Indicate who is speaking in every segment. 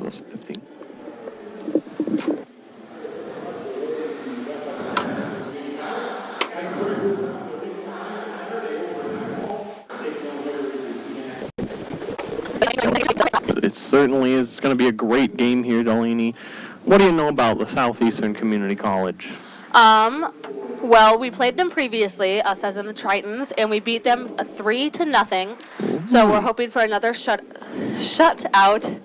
Speaker 1: plus 15. It certainly is. It's going to be a great game here, Delaney. What do you know about the Southeastern Community College?
Speaker 2: Well, we played them previously, us as in the Tritons, and we beat them 3-0. So we're hoping for another shutout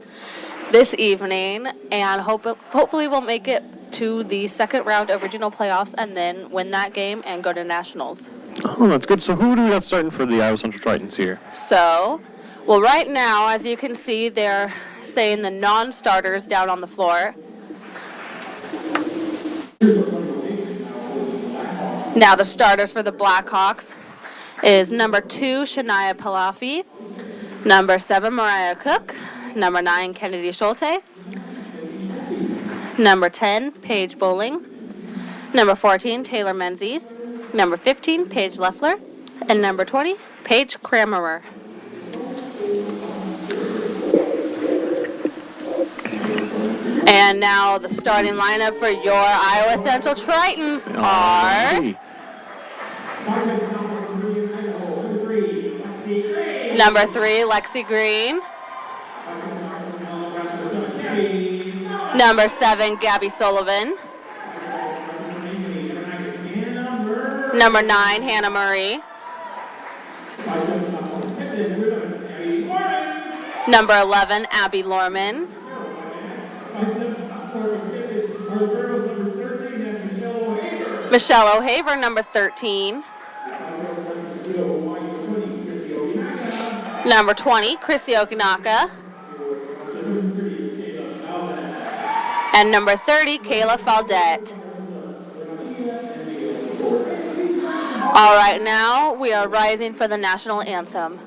Speaker 2: this evening, and hopefully we'll make it to the second round of regional playoffs and then win that game and go to nationals.
Speaker 1: Oh, that's good. So who do we have starting for the Iowa Central Tritons here?
Speaker 2: So, well, right now, as you can see, they're saying the non-starters down on the floor. Now the starters for the Blackhawks is number 2, Shania Palafi, number 7, Mariah Cook, number 9, Kennedy Schulte, number 10, Paige Bowling, number 14, Taylor Menzies, number 15, Paige Leffler, and number 20, Paige Kramerer. And now the starting lineup for your Iowa Central Tritons are number 3, Lexi Green, number 7, Gabby Sullivan, number 9, Hannah Murray, number 11, Abby Lorman, Michelle O'Haver, number 13. Number 20, Chrissy Okinaka. And number 30, Kayla Faldette. All right, now we are rising for the national anthem.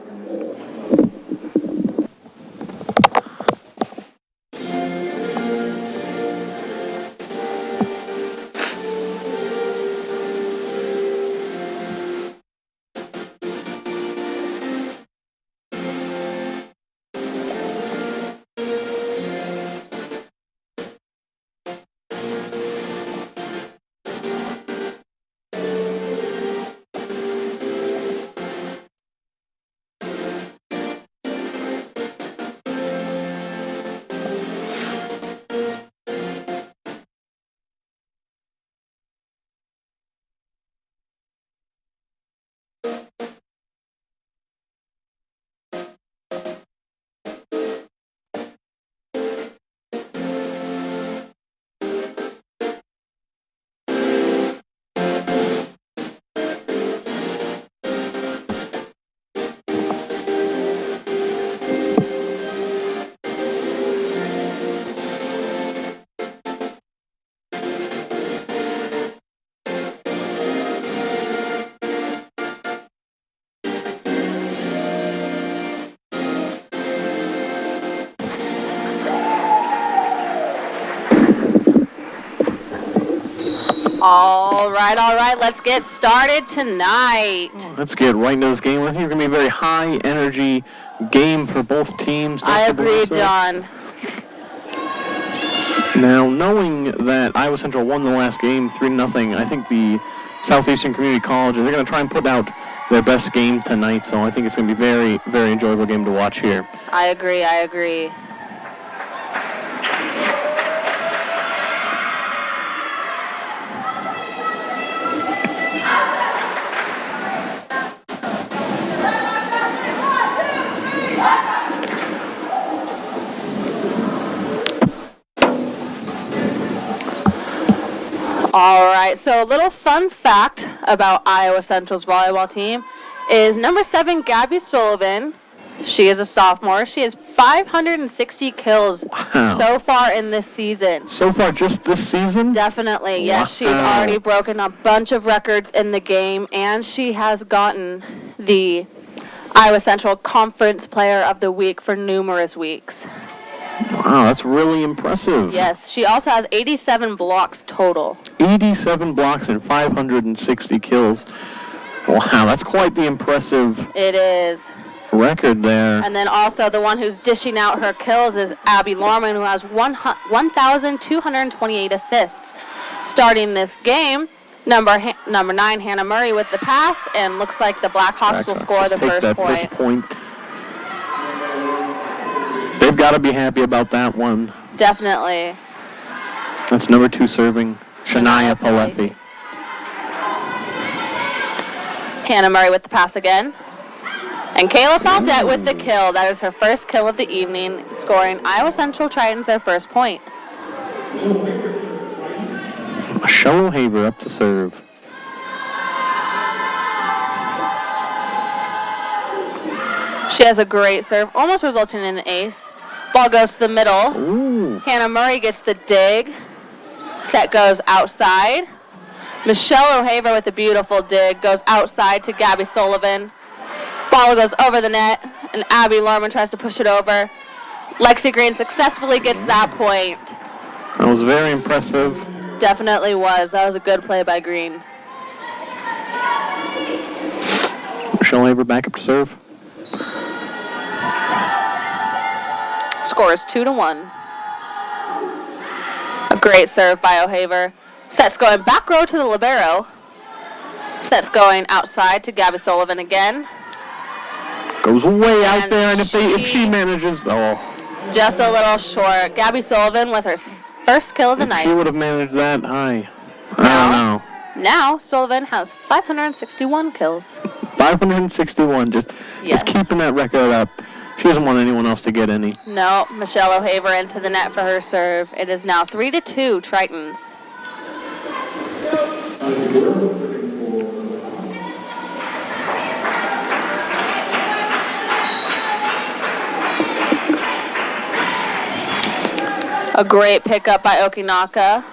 Speaker 2: All right, let's get started tonight.
Speaker 1: Let's get right into this game. I think it's going to be a very high-energy game for both teams.
Speaker 2: I agree, John.
Speaker 1: Now, knowing that Iowa Central won the last game 3-0, I think the Southeastern Community College, they're going to try and put out their best game tonight, so I think it's going to be a very, very enjoyable game to watch here.
Speaker 2: I agree. All right, so a little fun fact about Iowa Central's volleyball team is number 7, Gabby Sullivan. She is a sophomore. She has 560 kills so far in this season.
Speaker 1: So far, just this season?
Speaker 2: Definitely, yes. She's already broken a bunch of records in the game, and she has gotten the Iowa Central Conference Player of the Week for numerous weeks.
Speaker 1: Wow, that's really impressive.
Speaker 2: Yes, she also has 87 blocks total.
Speaker 1: 87 blocks and 560 kills. Wow, that's quite the impressive.
Speaker 2: It is.
Speaker 1: record there.
Speaker 2: And then also the one who's dishing out her kills is Abby Lorman, who has 1,228 assists. Starting this game, number 9, Hannah Murray with the pass, and looks like the Blackhawks will score the first point.
Speaker 1: They've got to be happy about that one.
Speaker 2: Definitely.
Speaker 1: That's number 2 serving, Shania Palethi.
Speaker 2: Hannah Murray with the pass again. And Kayla Faldette with the kill. That is her first kill of the evening, scoring Iowa Central Tritons their first point.
Speaker 1: Michelle O'Haver up to serve.
Speaker 2: She has a great serve, almost resulting in an ace. Ball goes to the middle.
Speaker 1: Ooh.
Speaker 2: Hannah Murray gets the dig. Set goes outside. Michelle O'Haver with a beautiful dig goes outside to Gabby Sullivan. Ball goes over the net, and Abby Lorman tries to push it over. Lexi Green successfully gets that point.
Speaker 1: That was very impressive.
Speaker 2: Definitely was. That was a good play by Green.
Speaker 1: Michelle O'Haver back up to serve.
Speaker 2: Score is 2-1. A great serve by O'Haver. Set's going back row to the libero. Set's going outside to Gabby Sullivan again.
Speaker 1: Goes way out there, and if she manages,
Speaker 2: just a little short. Gabby Sullivan with her first kill of the night.
Speaker 1: She would have managed that high. I don't know.
Speaker 2: Now Sullivan has 561 kills.
Speaker 1: 561, just keeping that record up. She doesn't want anyone else to get any.
Speaker 2: No, Michelle O'Haver into the net for her serve. It is now 3-2 Tritons. A great pickup by Okinaka.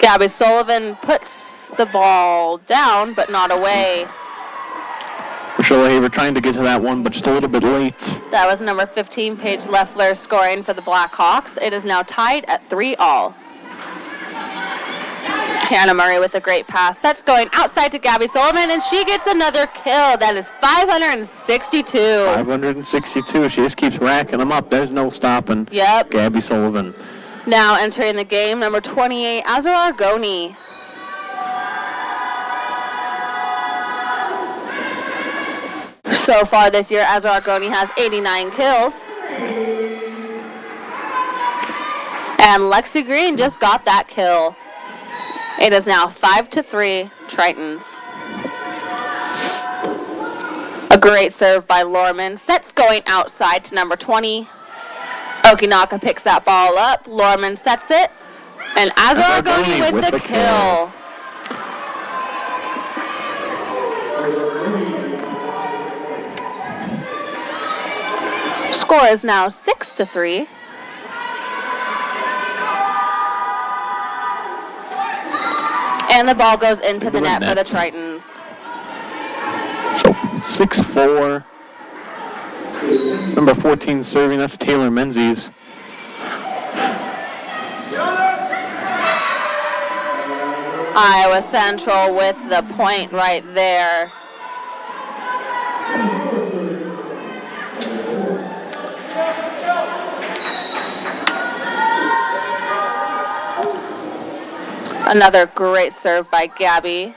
Speaker 2: Gabby Sullivan puts the ball down, but not away.
Speaker 1: Michelle O'Haver trying to get to that one, but just a little bit late.
Speaker 2: That was number 15, Paige Leffler, scoring for the Blackhawks. It is now tied at 3-all. Hannah Murray with a great pass. Set's going outside to Gabby Sullivan, and she gets another kill. That is 562.
Speaker 1: 562. She just keeps racking them up. There's no stopping.
Speaker 2: Yep.
Speaker 1: Gabby Sullivan.
Speaker 2: Now entering the game, number 28, Azar Argoni. So far this year, Azar Argoni has 89 kills. And Lexi Green just got that kill. It is now 5-3 Tritons. A great serve by Lorman. Set's going outside to number 20. Okinaka picks that ball up. Lorman sets it. And Azar Argoni with the kill. Score is now 6-3. And the ball goes into the net for the Tritons.
Speaker 1: So 6-4. Number 14 serving, that's Taylor Menzies.
Speaker 2: Iowa Central with the point right there. Another great serve by Gabby.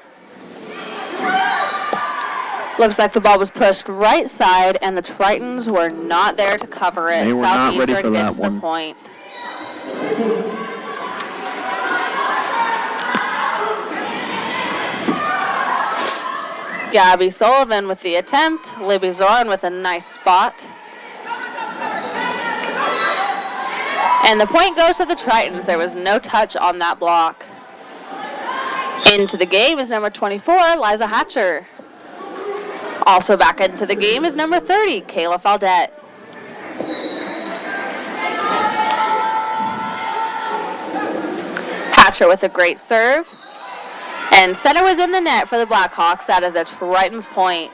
Speaker 2: Looks like the ball was pushed right side, and the Tritons were not there to cover it.
Speaker 1: They were not ready for
Speaker 2: Southeastern gets
Speaker 1: that
Speaker 2: the point. Gabby Sullivan with the attempt. Libby Zorn with a nice spot. And the point goes to the Tritons. There was no touch on that block. Into the game is number 24, Liza Hatcher. Also back into the game is number 30, Kayla Faldette. Hatcher with a great serve. And center was in the net for the Blackhawks. That is a Tritons point.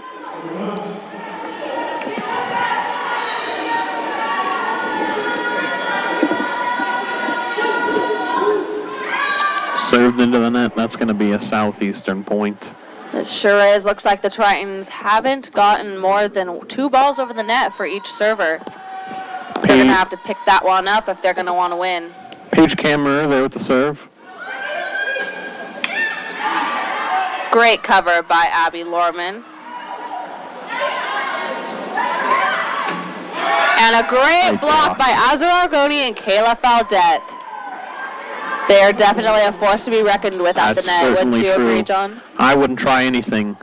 Speaker 1: Served into the net. That's going to be a Southeastern point.
Speaker 2: It sure is. Looks like the Tritons haven't gotten more than 2 balls over the net for each server. They're going to have to pick that one up if they're going to want to win.
Speaker 1: Paige Kammerer there with the serve.
Speaker 2: Great cover by Abby Lorman. And a great block by Azura Argoni and Kayla Faldette. They are definitely a force to be reckoned with at the net. Wouldn't you agree, John?
Speaker 1: I wouldn't try anything.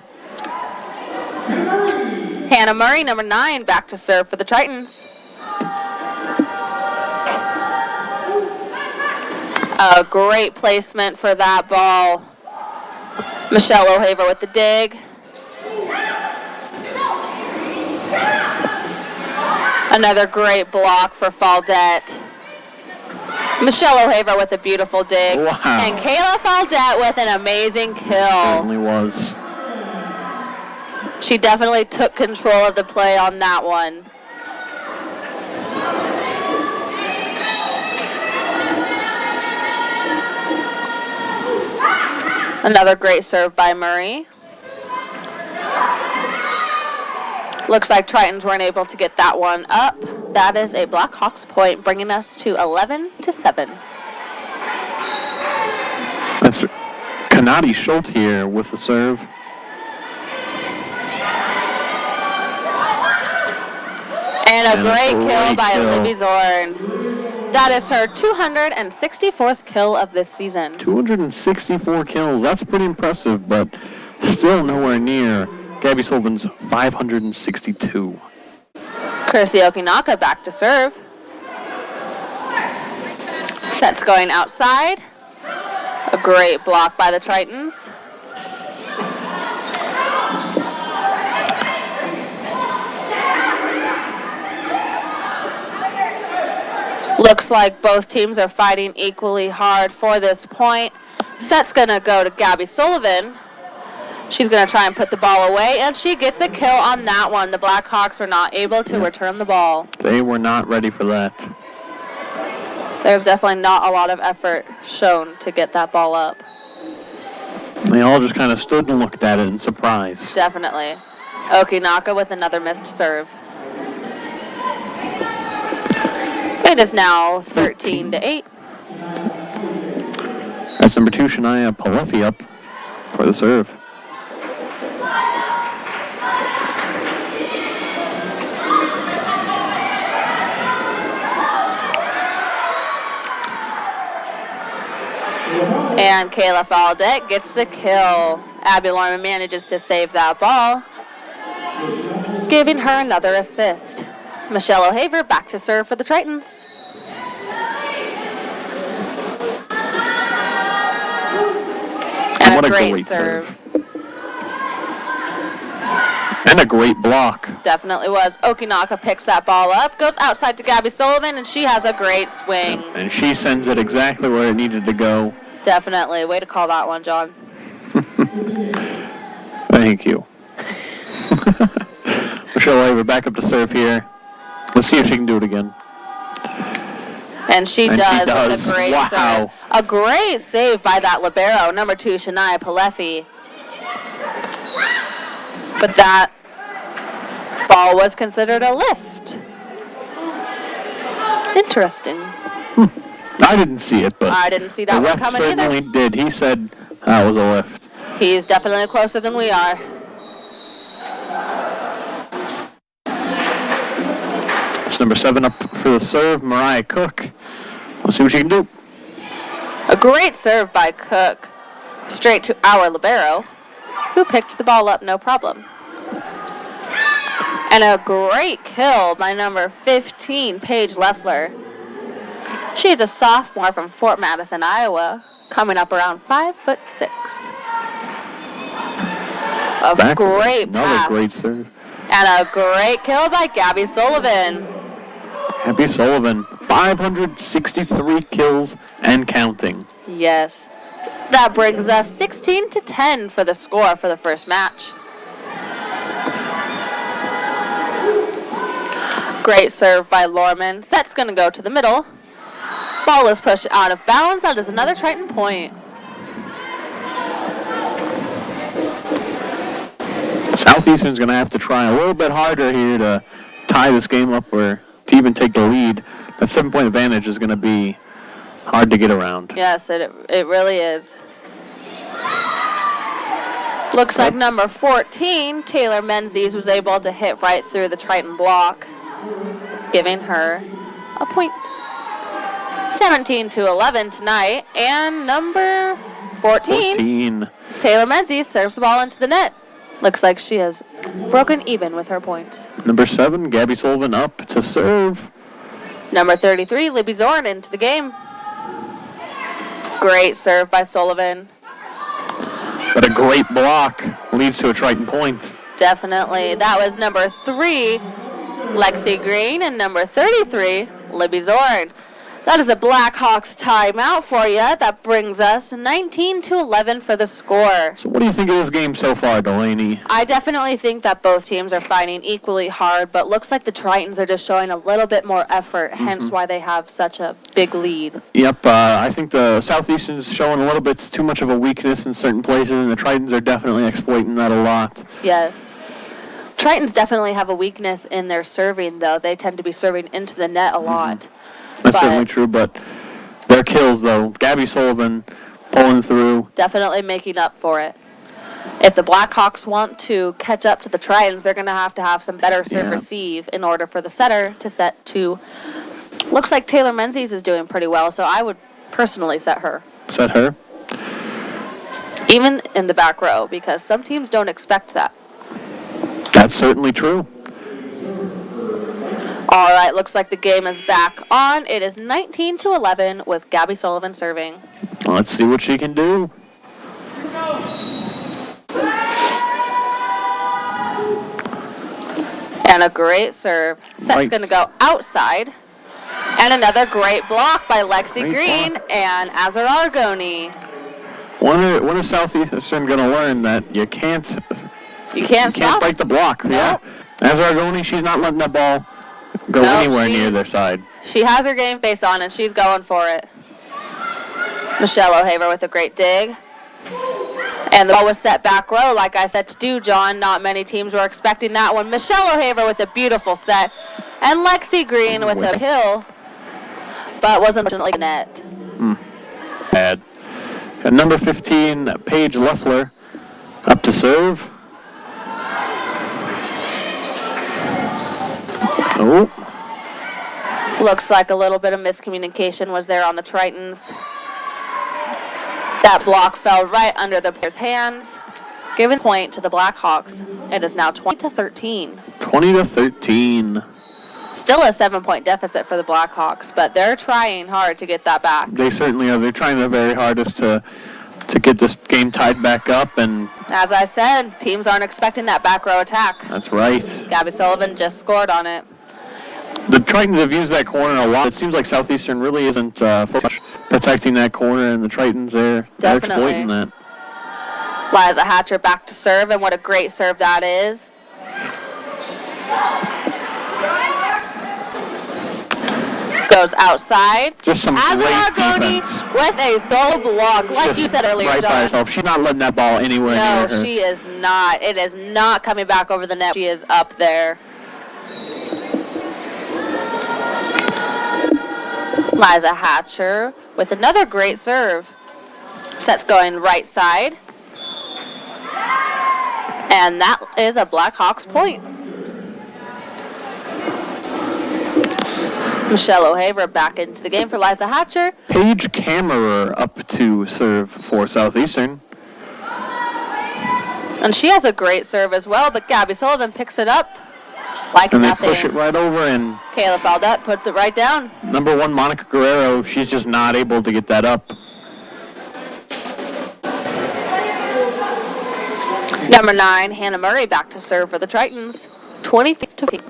Speaker 2: Hannah Murray, number 9, back to serve for the Tritons. A great placement for that ball. Michelle O'Haver with the dig. Another great block for Faldette. Michelle O'Haver with a beautiful dig.
Speaker 1: Wow.
Speaker 2: And Kayla Faldette with an amazing kill.
Speaker 1: Certainly was.
Speaker 2: She definitely took control of the play on that one. Another great serve by Murray. Looks like Tritons weren't able to get that one up. That is a Blackhawks point, bringing us to 11-7.
Speaker 1: That's Kanati Schultz here with the serve.
Speaker 2: And a great kill by Libby Zorn. That is her 264th kill of this season.
Speaker 1: 264 kills. That's pretty impressive, but still nowhere near Gabby Sullivan's 562.
Speaker 2: Kersey Okinaka back to serve. Set's going outside. A great block by the Tritons. Looks like both teams are fighting equally hard for this point. Set's going to go to Gabby Sullivan. She's going to try and put the ball away, and she gets a kill on that one. The Blackhawks were not able to return the ball.
Speaker 1: They were not ready for that.
Speaker 2: There's definitely not a lot of effort shown to get that ball up.
Speaker 1: They all just kind of stood and looked at it in surprise.
Speaker 2: Definitely. Okinaka with another missed serve. It is now 13-8.
Speaker 1: That's number 2, Shania Palefi up for the serve.
Speaker 2: And Kayla Faldette gets the kill. Abby Lorman manages to save that ball, giving her another assist. Michelle O'Haver back to serve for the Tritons. And
Speaker 1: what
Speaker 2: a great serve.
Speaker 1: And a great block.
Speaker 2: Definitely was. Okinaka picks that ball up, goes outside to Gabby Sullivan, and she has a great swing.
Speaker 1: And she sends it exactly where it needed to go.
Speaker 2: Definitely. Way to call that one, John.
Speaker 1: Thank you. Michelle O'Haver back up to serve here. Let's see if she can do it again.
Speaker 2: And she does with a great
Speaker 1: wow.
Speaker 2: serve. A great save by that libero, number 2, Shania Palefi. But that ball was considered a lift. Interesting.
Speaker 1: I didn't see it, but
Speaker 2: I didn't see that one coming either.
Speaker 1: The ref certainly did. He said that was a lift.
Speaker 2: He's definitely closer than we are.
Speaker 1: It's number 7 up for the serve, Mariah Cook. Let's see what she can do.
Speaker 2: A great serve by Cook, straight to our libero, who picked the ball up no problem. And a great kill by number 15, Paige Leffler. She's a sophomore from Fort Madison, Iowa, coming up around 5'6". A great pass.
Speaker 1: Another great serve.
Speaker 2: And a great kill by Gabby Sullivan.
Speaker 1: Gabby Sullivan, 563 kills and counting.
Speaker 2: Yes. That brings us 16-10 for the score for the first match. Great serve by Lorman. Set's going to go to the middle. Ball is pushed out of bounds. That is another Triton point.
Speaker 1: Southeastern's going to have to try a little bit harder here to tie this game up or to even take the lead. That 7-point advantage is going to be hard to get around.
Speaker 2: Yes, it really is. Looks like number 14, Taylor Menzies, was able to hit right through the Triton block, giving her a point. 17-11 tonight, and number 14, Taylor Menzies, serves the ball into the net. Looks like she has broken even with her points.
Speaker 1: Number 7, Gabby Sullivan up to serve.
Speaker 2: Number 33, Libby Zorn into the game. Great serve by Sullivan.
Speaker 1: But a great block leads to a Triton point.
Speaker 2: Definitely. That was number 3, Lexi Green, and number 33, Libby Zorn. That is a Blackhawks timeout for you. That brings us 19-11 for the score.
Speaker 1: So what do you think of this game so far, Delaney?
Speaker 2: I definitely think that both teams are fighting equally hard, but looks like the Tritons are just showing a little bit more effort, hence why they have such a big lead.
Speaker 1: Yep, I think the Southeastern's showing a little bit too much of a weakness in certain places, and the Tritons are definitely exploiting that a lot.
Speaker 2: Yes. Tritons definitely have a weakness in their serving, though. They tend to be serving into the net a lot.
Speaker 1: That's certainly true, but their kills, though. Gabby Sullivan pulling through.
Speaker 2: Definitely making up for it. If the Blackhawks want to catch up to the Tritons, they're going to have some better serve-receive in order for the setter to set to. Looks like Taylor Menzies is doing pretty well, so I would personally set her.
Speaker 1: Set her?
Speaker 2: Even in the back row, because some teams don't expect that.
Speaker 1: That's certainly true.
Speaker 2: All right, looks like the game is back on. It is 19-11 with Gabby Sullivan serving.
Speaker 1: Let's see what she can do.
Speaker 2: And a great serve. Set's going to go outside. And another great block by Lexi Green and Azar Argoni.
Speaker 1: When is Southeastern going to learn that you can't
Speaker 2: stop.
Speaker 1: break the block?
Speaker 2: Nope.
Speaker 1: Yeah. Azar Argoni, she's not letting that ball go anywhere near their side.
Speaker 2: She has her game face on, and she's going for it. Michelle O'Haver with a great dig. And the ball was set back row, like I said to do, John. Not many teams were expecting that one. Michelle O'Haver with a beautiful set. And Lexi Green with a kill. But wasn't unfortunately net.
Speaker 1: Bad. And number 15, Paige Leffler, up to serve. Oh.
Speaker 2: Looks like a little bit of miscommunication was there on the Tritons. That block fell right under the player's hands. Giving point to the Blackhawks. It is now 20-13.
Speaker 1: 20-13.
Speaker 2: Still a 7-point deficit for the Blackhawks, but they're trying hard to get that back.
Speaker 1: They certainly are. They're trying their very hardest to get this game tied back up. And
Speaker 2: as I said, teams aren't expecting that back row attack.
Speaker 1: That's right.
Speaker 2: Gabby Sullivan just scored on it.
Speaker 1: The Tritons have used that corner a lot. It seems like Southeastern really isn't protecting that corner, and the Tritons they're exploiting that.
Speaker 2: Liza Hatcher back to serve, and what a great serve that is. Goes outside.
Speaker 1: Just some great defense.
Speaker 2: With a solo block, like
Speaker 1: Just
Speaker 2: you said earlier,
Speaker 1: right
Speaker 2: John.
Speaker 1: by herself. She's not letting that ball anywhere near her.
Speaker 2: No, she is not. It is not coming back over the net. She is up there. Liza Hatcher with another great serve. Set's going right side. And that is a Blackhawks point. Michelle O'Haver back into the game for Liza Hatcher.
Speaker 1: Paige Kammerer up to serve for Southeastern.
Speaker 2: And she has a great serve as well, but Gabby Sullivan picks it up like
Speaker 1: and
Speaker 2: nothing.
Speaker 1: They push it right over, and
Speaker 2: Kayla Faldette puts it right down.
Speaker 1: Number 1, Monica Guerrero, she's just not able to get that up.
Speaker 2: Number 9, Hannah Murray back to serve for the Tritons. 23-15.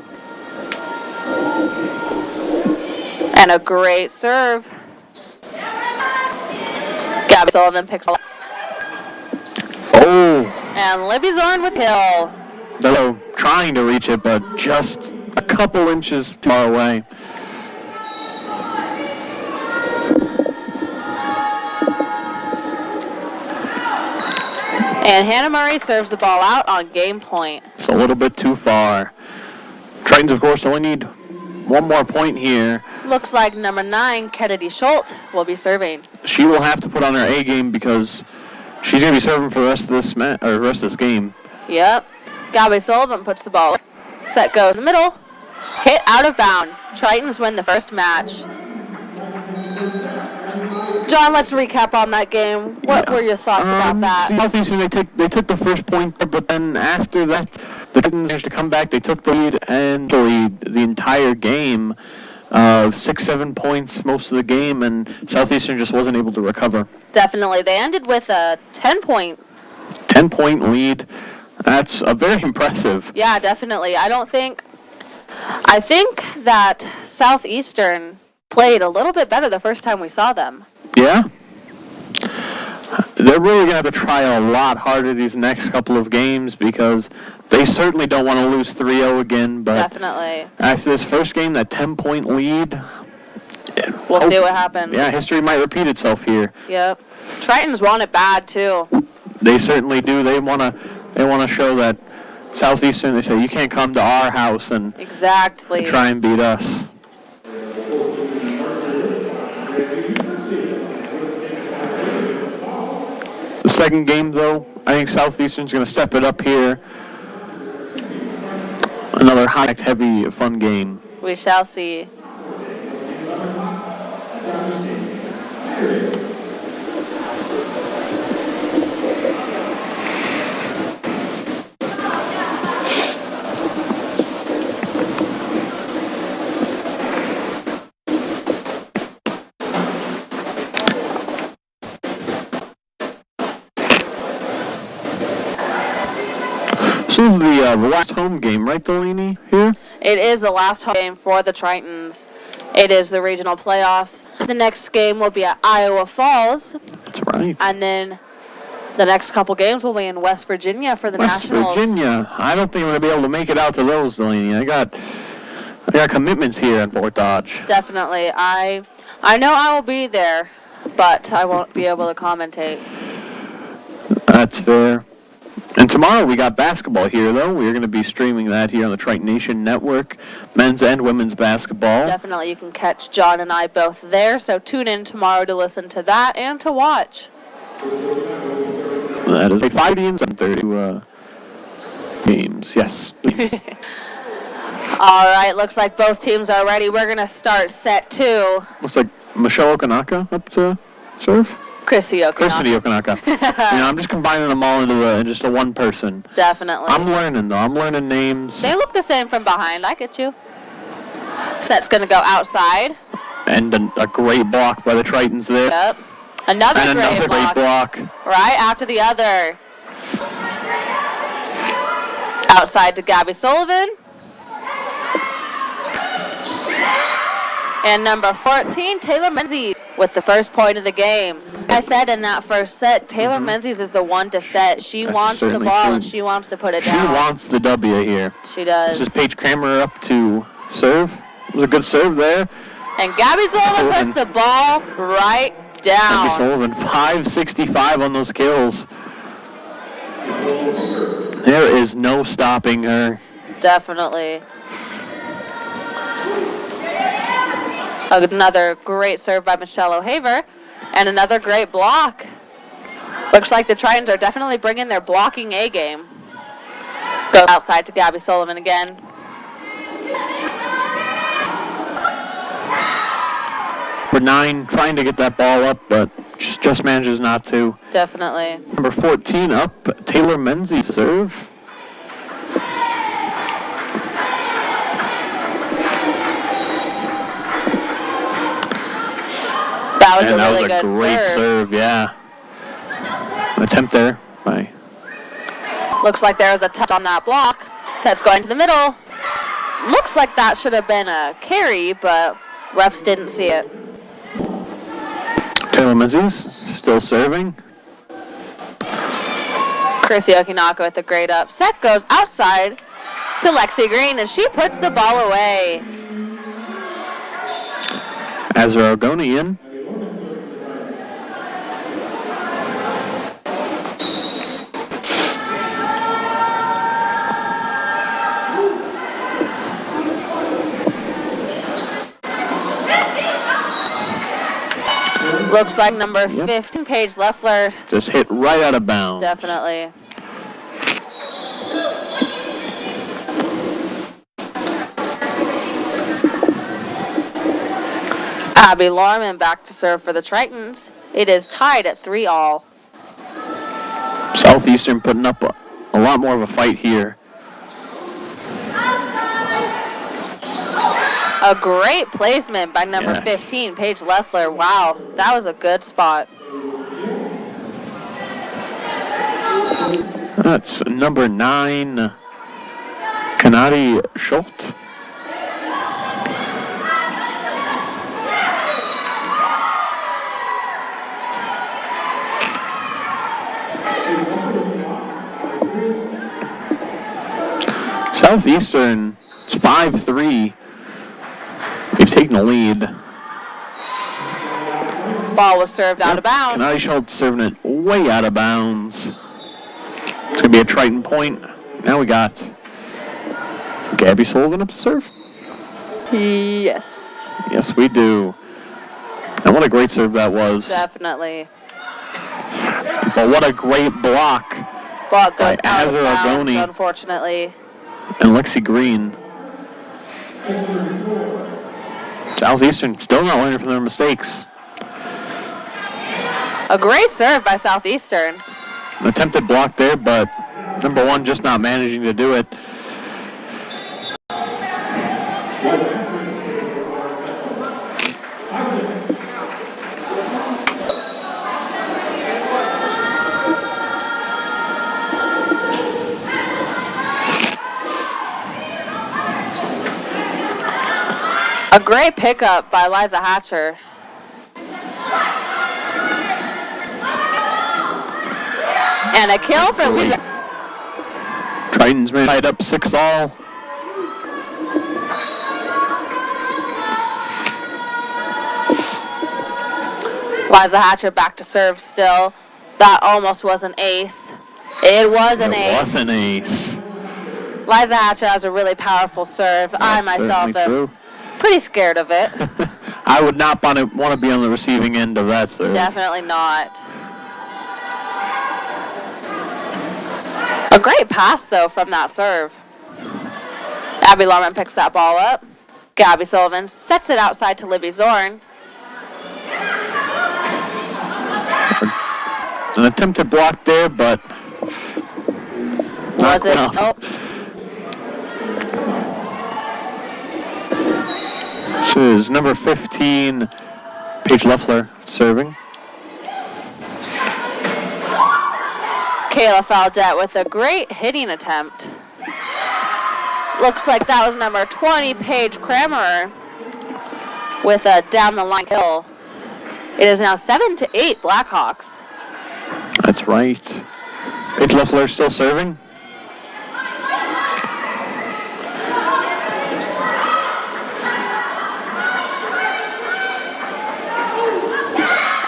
Speaker 2: And a great serve. Gabby Sullivan picks up.
Speaker 1: Oh.
Speaker 2: And Libby Zorn with kill.
Speaker 1: They're trying to reach it, but just a couple inches far away.
Speaker 2: And Hannah Murray serves the ball out on game point.
Speaker 1: It's a little bit too far. Tritons, of course, only need one more point here.
Speaker 2: Looks like number 9, Kennedy Schultz, will be serving.
Speaker 1: She will have to put on her A game because she's going to be serving for the rest of this game.
Speaker 2: Yep. Gabby Sullivan puts the ball. Set goes in the middle. Hit out of bounds. Tritons win the first match. John, let's recap on that game. What were your thoughts about that?
Speaker 1: Southeastern, they took the first point, but then after that, the Titans managed to come back. They took the lead and the entire game, 6-7 points most of the game, and Southeastern just wasn't able to recover.
Speaker 2: Definitely. They ended with a 10-point
Speaker 1: lead. That's very impressive.
Speaker 2: Yeah, definitely. I think that Southeastern played a little bit better the first time we saw them.
Speaker 1: Yeah. They're really going to have to try a lot harder these next couple of games because they certainly don't want to lose 3-0 again. But
Speaker 2: definitely.
Speaker 1: After this first game, that 10-point lead,
Speaker 2: we'll see what happens.
Speaker 1: Yeah, history might repeat itself here.
Speaker 2: Yep. Tritons want it bad, too.
Speaker 1: They certainly do. They want to show that Southeastern, they say, you can't come to our house and try and beat us. The second game, though, I think Southeastern's going to step it up here. Another high-heavy, fun game.
Speaker 2: We shall see.
Speaker 1: This is the last home game, right, Delaney, here?
Speaker 2: It is the last home game for the Tritons. It is the regional playoffs. The next game will be at Iowa Falls.
Speaker 1: That's right.
Speaker 2: And then the next couple games will be in West Virginia for the Nationals.
Speaker 1: West Virginia. I don't think I'm going to be able to make it out to those, Delaney. I got commitments here in Fort Dodge.
Speaker 2: Definitely. I know I will be there, but I won't be able to commentate.
Speaker 1: That's fair. And tomorrow we got basketball here, though. We're going to be streaming that here on the Triton Nation Network, men's and women's basketball.
Speaker 2: Definitely. You can catch John and I both there, so tune in tomorrow to listen to that and to watch.
Speaker 1: That is 5:30 and 7:30 games, yes.
Speaker 2: All right, looks like both teams are ready. We're going to start set 2.
Speaker 1: Looks like Michelle Okanaka up to serve.
Speaker 2: Chrissy Okanaka.
Speaker 1: I'm just combining them all into just a one person.
Speaker 2: Definitely.
Speaker 1: I'm learning, though. I'm learning names.
Speaker 2: They look the same from behind. I get you. Set's going to go outside.
Speaker 1: And a great block by the Tritons there.
Speaker 2: Yep. Another great
Speaker 1: block.
Speaker 2: Right after the other. Outside to Gabby Sullivan. And number 14, Taylor Menzies, with the first point of the game. I said in that first set, Taylor Menzies is the one to set. She wants the ball and she wants to put it down.
Speaker 1: She wants the W here.
Speaker 2: She does.
Speaker 1: This is Paige Kramer up to serve. It was a good serve there.
Speaker 2: And Gabby Sullivan puts the ball right down.
Speaker 1: Gabby Sullivan, 565 on those kills. There is no stopping her.
Speaker 2: Definitely. Another great serve by Michelle O'Haver, and another great block. Looks like the Tritons are definitely bringing their blocking A game. Goes outside to Gabby Sullivan again.
Speaker 1: Number 9 trying to get that ball up, but just manages not to.
Speaker 2: Definitely.
Speaker 1: Number 14 up, Taylor Menzies serve.
Speaker 2: That was a really good serve.
Speaker 1: Great serve, yeah. Attempt there by.
Speaker 2: Looks like there was a touch on that block. Set's going to the middle. Looks like that should have been a carry, but refs didn't see it.
Speaker 1: Taylor Menzies still serving.
Speaker 2: Chrissy Okanaka with a great up. Set goes outside to Lexi Green, and she puts the ball away.
Speaker 1: Azra Ogonian.
Speaker 2: Looks like number 15, Paige Leffler.
Speaker 1: Just hit right out of bounds.
Speaker 2: Definitely. Abby Lorman back to serve for the Tritons. It is tied at 3-all.
Speaker 1: Southeastern putting up a lot more of a fight here.
Speaker 2: A great placement by number 15, Paige Leffler. Wow, that was a good spot.
Speaker 1: That's number 9, Kanadi Schultz. Southeastern, it's 5-3. They've taken the lead.
Speaker 2: Ball was served out of bounds.
Speaker 1: Kanadi Schultz serving it way out of bounds. It's going to be a Triton point. Now we got Gabby Sullivan up to serve.
Speaker 2: Yes.
Speaker 1: Yes, we do. And what a great serve that was.
Speaker 2: Definitely.
Speaker 1: But what a great block.
Speaker 2: Ball goes out of
Speaker 1: Azar
Speaker 2: bounds,
Speaker 1: Agoni
Speaker 2: unfortunately.
Speaker 1: and Lexi Green. Southeastern still not learning from their mistakes.
Speaker 2: A great serve by Southeastern.
Speaker 1: An attempted block there, but number 1 just not managing to do it.
Speaker 2: A great pickup by Liza Hatcher. And a kill for Liza.
Speaker 1: Tritons tied up 6-all.
Speaker 2: Liza Hatcher back to serve still. That almost was an ace. It was an ace.
Speaker 1: It was an ace.
Speaker 2: Liza Hatcher has a really powerful serve. I myself am pretty scared of it.
Speaker 1: I would not want to be on the receiving end of that serve.
Speaker 2: Definitely not. A great pass, though, from that serve. Abby Lorman picks that ball up. Gabby Sullivan sets it outside to Libby Zorn.
Speaker 1: An attempted block there, but
Speaker 2: was it?
Speaker 1: enough.
Speaker 2: Oh.
Speaker 1: This is number 15, Paige Leffler serving.
Speaker 2: Kayla Faldette with a great hitting attempt. Looks like that was number 20, Paige Kramer, with a down-the-line kill. It is now 7-8 Blackhawks.
Speaker 1: That's right. Paige Leffler still serving.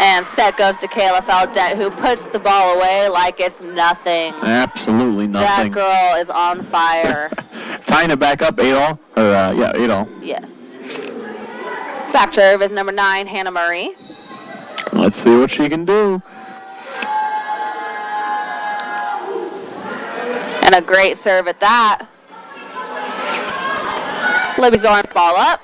Speaker 2: And set goes to Kayla Faldette, who puts the ball away like it's nothing.
Speaker 1: Absolutely nothing.
Speaker 2: That girl is on fire.
Speaker 1: Tying it back up, 8-all. 8-all.
Speaker 2: Yes. Back serve is number 9, Hannah Murray.
Speaker 1: Let's see what she can do.
Speaker 2: And a great serve at that. Libby Zorn ball up.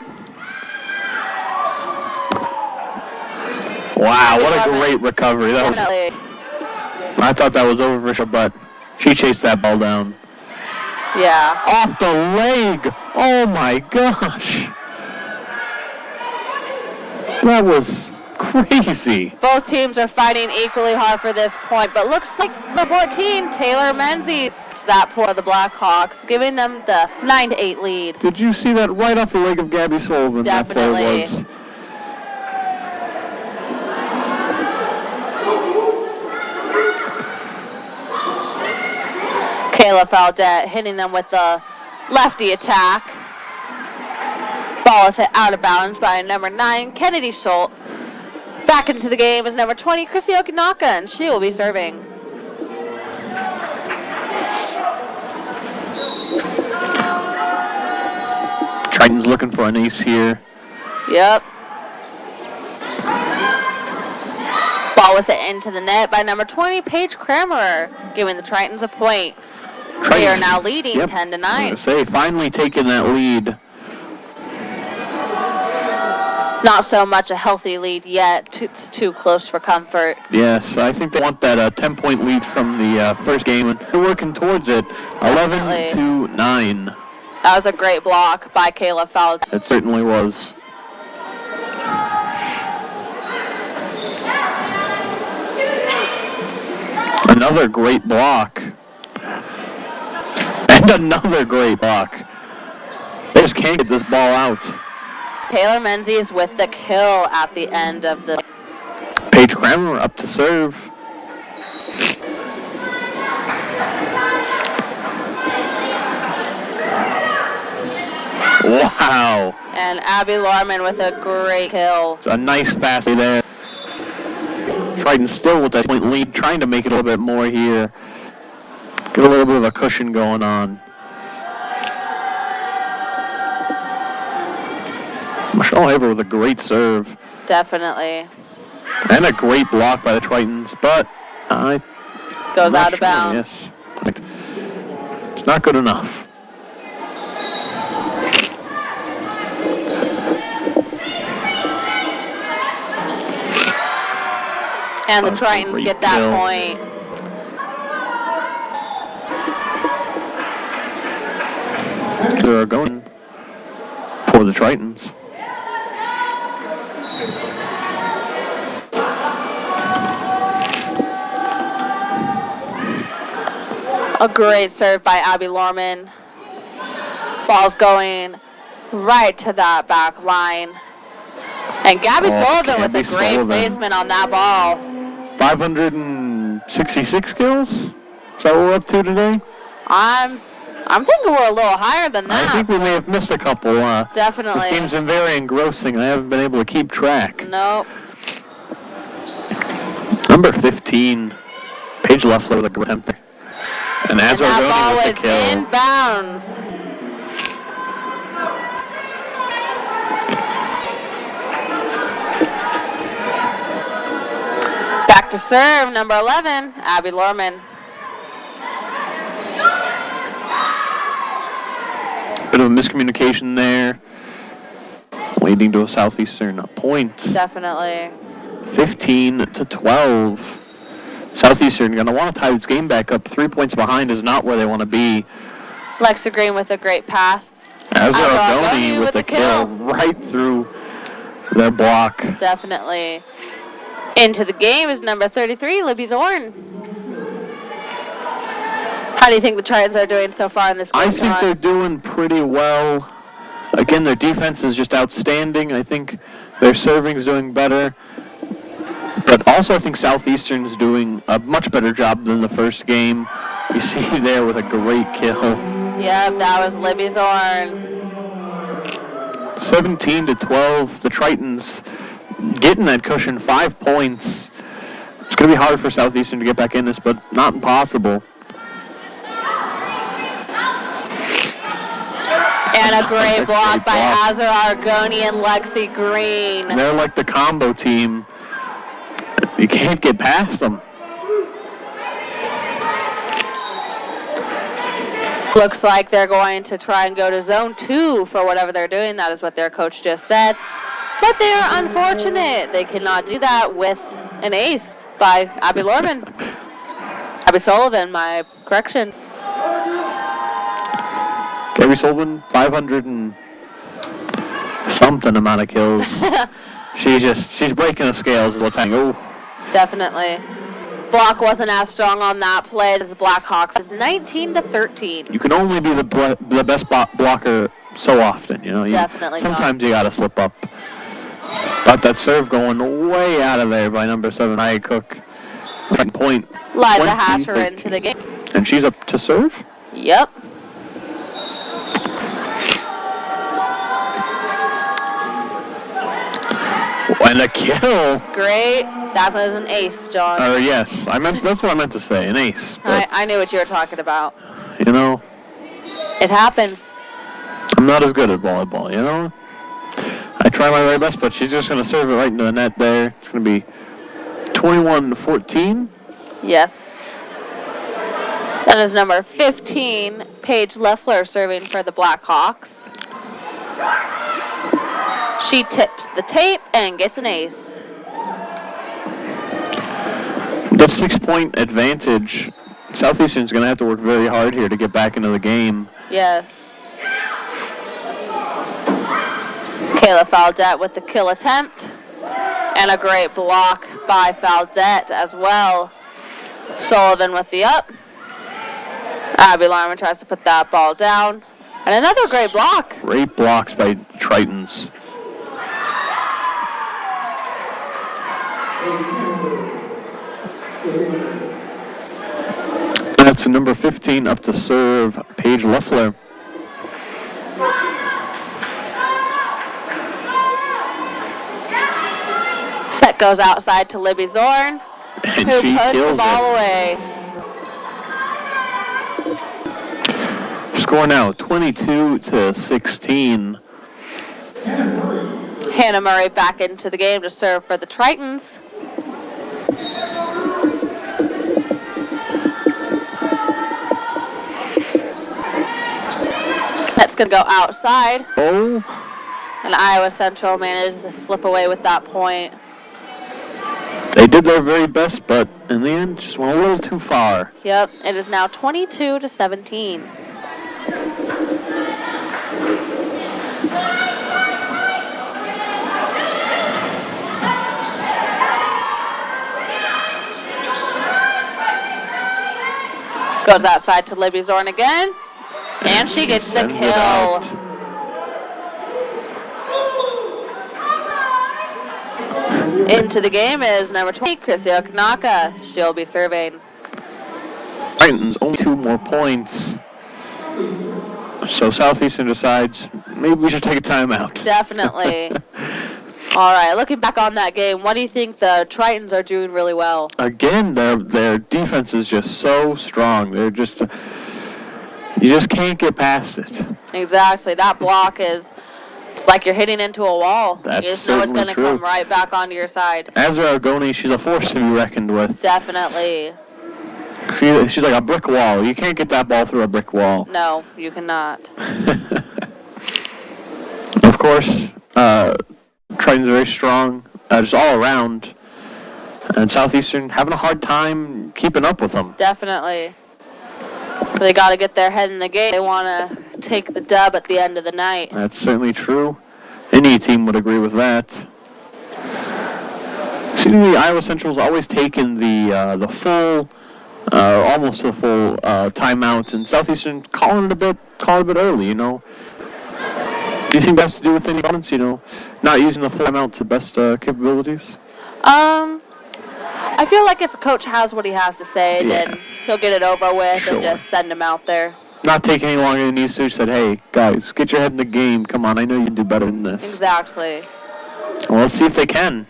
Speaker 1: Wow, what a great recovery. I thought that was over for sure, but she chased that ball down.
Speaker 2: Yeah.
Speaker 1: Off the leg. Oh my gosh. That was crazy.
Speaker 2: Both teams are fighting equally hard for this point, but looks like the 14, Taylor Menzies, that for the Blackhawks, giving them the 9-8 lead.
Speaker 1: Did you see that right off the leg of Gabby Sullivan?
Speaker 2: Definitely.
Speaker 1: That play was.
Speaker 2: Kayla Faldette hitting them with a lefty attack. Ball is hit out of bounds by number 9, Kennedy Schultz. Back into the game is number 20, Chrissy Okinaka, and she will be serving.
Speaker 1: Triton's looking for an ace here.
Speaker 2: Yep. ball was hit into the net by number 20, Paige Kramer, giving the Tritons a point. They are now leading 10-9.
Speaker 1: I was gonna say, finally taking that lead.
Speaker 2: Not so much a healthy lead yet. It's too close for comfort.
Speaker 1: Yes, I think they want that 10-point lead from the first game, and they're working towards it. 11-9.
Speaker 2: That was a great block by Kayla Feld.
Speaker 1: It certainly was. Another great block. And another great block. They just can't get this ball out.
Speaker 2: Taylor Menzies with the kill at the end of the...
Speaker 1: Paige Kramer up to serve. Wow.
Speaker 2: And Abby Lorman with a great kill.
Speaker 1: A nice pass there. Triton still with that point lead, trying to make it a little bit more here. Get a little bit of a cushion going on. Michelle Haver with a great serve.
Speaker 2: Definitely.
Speaker 1: And a great block by the Tritons, but
Speaker 2: goes out of bounds.
Speaker 1: Yes. It's not good enough.
Speaker 2: And the Tritons get that point.
Speaker 1: They're going for the Tritons.
Speaker 2: A great serve by Abby Lorman. Ball's going right to that back line. And Gabby Sullivan with a great placement on that ball.
Speaker 1: 566 kills? Is that what we're up to today?
Speaker 2: I'm thinking we're a little higher than that.
Speaker 1: I think we may have missed a couple.
Speaker 2: Definitely.
Speaker 1: This game's been very engrossing. I haven't been able to keep track.
Speaker 2: Nope.
Speaker 1: Number 15, Paige Leffler with a great attempt there. And
Speaker 2: that ball
Speaker 1: was
Speaker 2: was in bounds. Back to serve, number 11, Abby Lorman.
Speaker 1: Bit of a miscommunication there, leading to a Southeastern point.
Speaker 2: Definitely.
Speaker 1: 15-12. Southeastern going to want to tie this game back up. 3 points behind is not where they want to be.
Speaker 2: Lexa Green with a great pass.
Speaker 1: Azra Argoni with the kill right through their block.
Speaker 2: Definitely. Into the game is number 33, Libby Zorn. How do you think the Tritons are doing so far in this game,
Speaker 1: I think they're doing pretty well. Again, their defense is just outstanding. I think their serving is doing better. But also I think Southeastern's doing a much better job than the first game. You see there with a great kill.
Speaker 2: Yep, that was Libby Zorn.
Speaker 1: 17-12. The Tritons getting that cushion, 5 points. It's going to be hard for Southeastern to get back in this, but not impossible.
Speaker 2: And a great block by Azra Argoni and Lexi Green.
Speaker 1: They're like the combo team. You can't get past them.
Speaker 2: Looks like they're going to try and go to zone 2 for whatever they're doing. That is what their coach just said. But they are unfortunate. They cannot do that with an ace by Abby Lorman. Abby Sullivan, my correction.
Speaker 1: Gabby Sullivan, 500 and something amount of kills. she's breaking the scales is what's happening. Oh.
Speaker 2: Definitely. Block wasn't as strong on that play as the Blackhawks. It's 19-13.
Speaker 1: You can only be the best blocker so often, you know.
Speaker 2: Definitely.
Speaker 1: Sometimes you gotta slip up. But that serve going way out of there by number 7, Aya Cook. Point.
Speaker 2: Lied the Hatcher into the game.
Speaker 1: And she's up to serve?
Speaker 2: Yep.
Speaker 1: And a kill.
Speaker 2: Great. That was an ace, John.
Speaker 1: Yes. That's what I meant to say, an ace.
Speaker 2: I knew what you were talking about.
Speaker 1: You know.
Speaker 2: It happens.
Speaker 1: I'm not as good at volleyball, you know. I try my very best, but she's just going to serve it right into the net there. It's going to be 21-14.
Speaker 2: Yes. That is number 15, Paige Leffler, serving for the Blackhawks. She tips the tape and gets an ace.
Speaker 1: The 6-point advantage. Southeastern's going to have to work very hard here to get back into the game.
Speaker 2: Yes. Kayla Faldette with the kill attempt. And a great block by Faldette as well. Sullivan with the up. Abby Larman tries to put that ball down. And another great block.
Speaker 1: Great blocks by Tritons. That's number 15 up to serve, Paige Leffler.
Speaker 2: Set goes outside to Libby Zorn,
Speaker 1: And
Speaker 2: who
Speaker 1: she
Speaker 2: puts the
Speaker 1: kills
Speaker 2: ball
Speaker 1: it.
Speaker 2: away.
Speaker 1: Score now 22-16.
Speaker 2: Hannah Murray back into the game to serve for the Tritons. That's going to go outside.
Speaker 1: Oh,
Speaker 2: And Iowa Central manages to slip away with that point.
Speaker 1: they did their very best, but in the end, just went a little too far.
Speaker 2: Yep, it is now 22-17. Goes outside to Libby Zorn again. And she gets the
Speaker 1: Sends it
Speaker 2: kill.
Speaker 1: out.
Speaker 2: Into the game is number 20, Chrissy Okanaka. She'll be serving.
Speaker 1: Titans only 2 more points. So Southeastern decides maybe we should take a timeout.
Speaker 2: Definitely. All right, looking back on that game, what do you think the Tritons are doing really well?
Speaker 1: Again, their defense is just so strong. They're just, you just can't get past it.
Speaker 2: Exactly. That block is, it's like you're hitting into a wall.
Speaker 1: That's
Speaker 2: you just know it's going
Speaker 1: certainly
Speaker 2: to
Speaker 1: true.
Speaker 2: come right back onto your side.
Speaker 1: Azra Argoni, she's a force to be reckoned with.
Speaker 2: Definitely.
Speaker 1: She's like a brick wall. You can't get that ball through a brick wall.
Speaker 2: No, you cannot.
Speaker 1: Of course, Triton's very strong, just all around. And Southeastern having a hard time keeping up with them.
Speaker 2: Definitely. They got to get their head in the game. They want to take the dub at the end of the night.
Speaker 1: That's certainly true. Any team would agree with that. Seemingly, Iowa Central's always taken the full, almost the full timeout, and Southeastern calling it a bit early. You know. Do you think that's to do with any opponents? You know, not using the full timeout to best capabilities.
Speaker 2: I feel like if a coach has what he has to say, then he'll get it over with
Speaker 1: Sure.
Speaker 2: and just send him out there.
Speaker 1: Not taking any longer than he needs to. Said, hey, guys, get your head in the game. Come on, I know you can do better than this.
Speaker 2: Exactly.
Speaker 1: Well, let's see if they can.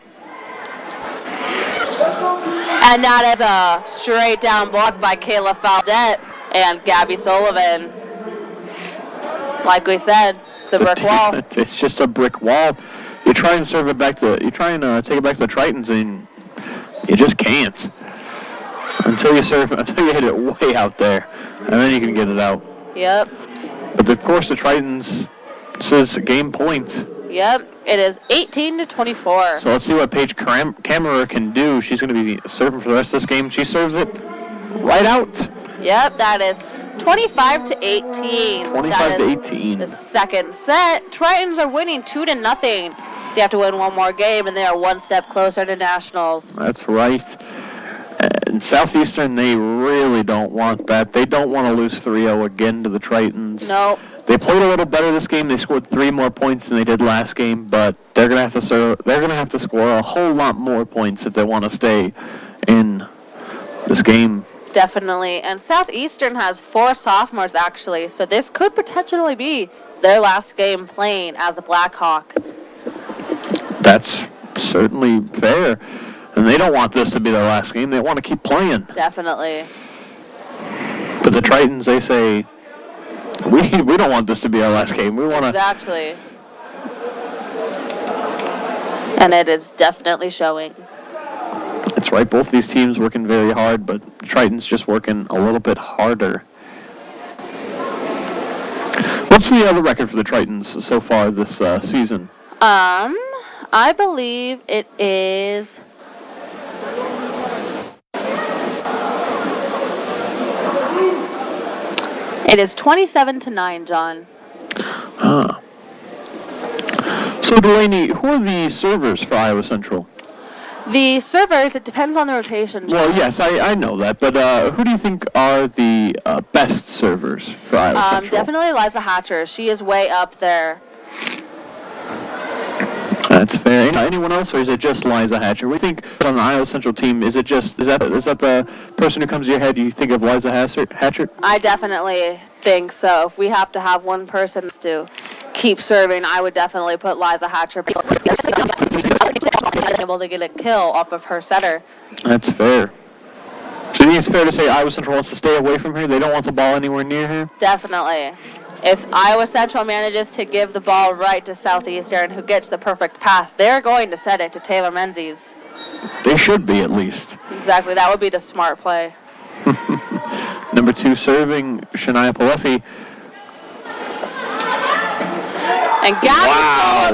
Speaker 2: And that is a straight down block by Kayla Faldette and Gabby Sullivan. Like we said, it's a brick wall.
Speaker 1: It's just a brick wall. You try and serve it back to, you try and take it back to the Tritons, and you just can't. Until you hit it way out there, and then you can get it out.
Speaker 2: Yep.
Speaker 1: But of course, the Tritons, this is game point.
Speaker 2: Yep. It is 18-24.
Speaker 1: So let's see what Paige Kammerer can do. She's going to be serving for the rest of this game. She serves it right out.
Speaker 2: Yep, that is 25-18.
Speaker 1: 25-18.
Speaker 2: The second set. Tritons are winning 2-0. They have to win one more game, and they are one step closer to nationals.
Speaker 1: That's right. And Southeastern, they really don't want that. They don't want to lose 3-0 again to the Tritons.
Speaker 2: Nope.
Speaker 1: They played a little better this game. They scored 3 more points than they did last game, but they're going to have to score a whole lot more points if they want to stay in this game.
Speaker 2: Definitely. And Southeastern has 4 sophomores, actually, so this could potentially be their last game playing as a Blackhawk.
Speaker 1: That's certainly fair. And they don't want this to be their last game. They want to keep playing.
Speaker 2: Definitely.
Speaker 1: But the Tritons, they say, we don't want this to be our last game. We want to.
Speaker 2: Exactly. And it is definitely showing.
Speaker 1: That's right. Both these teams working very hard, but Triton's just working a little bit harder. What's the record for the Tritons so far this season?
Speaker 2: I believe it is... It is 27-9, John.
Speaker 1: So, Delaney, who are the servers for Iowa Central?
Speaker 2: The servers, it depends on the rotation, John.
Speaker 1: Well, yes, I know that, but who do you think are the best servers for Iowa Central?
Speaker 2: Definitely Liza Hatcher. She is way up there.
Speaker 1: That's fair. Anyone else, or is it just Liza Hatcher? We think on the Iowa Central team, is that the person who comes to your head? You think of Liza Hatcher? I
Speaker 2: definitely think so. If we have to have one person to keep serving, I would definitely put Liza Hatcher. Able to get a kill off of her setter.
Speaker 1: That's fair. So you think it's fair to say Iowa Central wants to stay away from her? They don't want the ball anywhere near her?
Speaker 2: Definitely. If Iowa Central manages to give the ball right to Southeastern, who gets the perfect pass, they're going to set it to Taylor Menzies.
Speaker 1: They should be, at least.
Speaker 2: Exactly. That would be the smart play.
Speaker 1: Number 2 serving, Shania Palefi.
Speaker 2: And Gabby